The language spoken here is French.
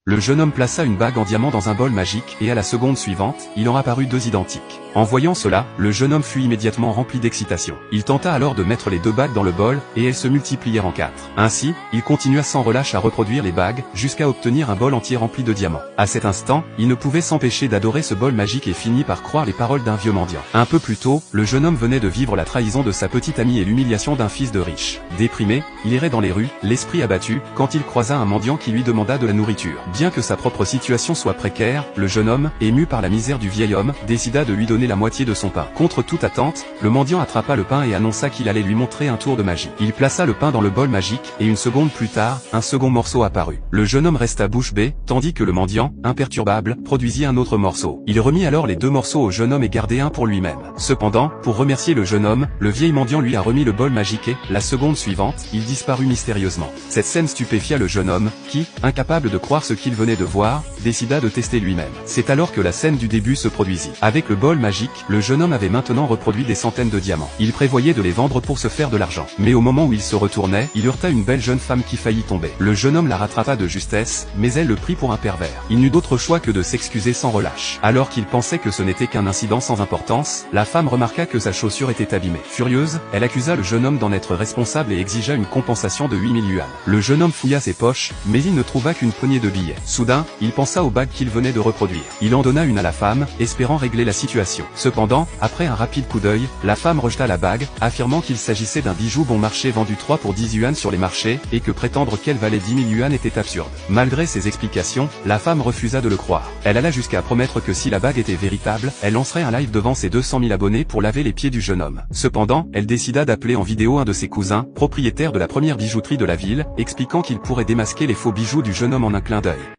Le jeune homme plaça une bague en diamant dans un bol magique et à la seconde suivante, il en apparut deux identiques. En voyant cela, le jeune homme fut immédiatement rempli d'excitation. Il tenta alors de mettre les deux bagues dans le bol et elles se multiplièrent en 4. Ainsi, il continua sans relâche à reproduire les bagues jusqu'à obtenir un bol entier rempli de diamants. À cet instant, il ne pouvait s'empêcher d'adorer ce bol magique et finit par croire les paroles d'un vieux mendiant. Un peu plus tôt, le jeune homme venait de vivre la trahison de sa petite amie et l'humiliation d'un fils de riche. Déprimé, il errait dans les rues, l'esprit abattu, quand il croisa un mendiant qui lui demanda de la nourriture. Bien que sa propre situation soit précaire, le jeune homme, ému par la misère du vieil homme, décida de lui donner la moitié de son pain. Contre toute attente, le mendiant attrapa le pain et annonça qu'il allait lui montrer un tour de magie. Il plaça le pain dans le bol magique, et une seconde plus tard, un second morceau apparut. Le jeune homme resta bouche bée, tandis que le mendiant, imperturbable, produisit un autre morceau. Il remit alors les deux morceaux au jeune homme et gardait un pour lui-même. Cependant, pour remercier le jeune homme, le vieil mendiant lui a remis le bol magique et, la seconde suivante, il disparut mystérieusement. Cette scène stupéfia le jeune homme, qui, incapable de croire ce qu'il venait de voir, décida de tester lui-même. C'est alors que la scène du début se produisit. Avec le bol magique, le jeune homme avait maintenant reproduit des centaines de diamants. Il prévoyait de les vendre pour se faire de l'argent. Mais au moment où il se retournait, il heurta une belle jeune femme qui faillit tomber. Le jeune homme la rattrapa de justesse, mais elle le prit pour un pervers. Il n'eut d'autre choix que de s'excuser sans relâche. Alors qu'il pensait que ce n'était qu'un incident sans importance, la femme remarqua que sa chaussure était abîmée. Furieuse, elle accusa le jeune homme d'en être responsable et exigea une compensation de 8000 yuans. Le jeune homme fouilla ses poches, mais il ne trouva qu'une poignée de billets. Soudain, il pensa aux bagues qu'il venait de reproduire. Il en donna une à la femme, espérant régler la situation. Cependant, après un rapide coup d'œil, la femme rejeta la bague, affirmant qu'il s'agissait d'un bijou bon marché vendu 3 pour 10 yuan sur les marchés, et que prétendre qu'elle valait 10 000 yuan était absurde. Malgré ces explications, la femme refusa de le croire. Elle alla jusqu'à promettre que si la bague était véritable, elle lancerait un live devant ses 200 000 abonnés pour laver les pieds du jeune homme. Cependant, elle décida d'appeler en vidéo un de ses cousins, propriétaire de la première bijouterie de la ville, expliquant qu'il pourrait démasquer les faux bijoux du jeune homme en un clin d'œil.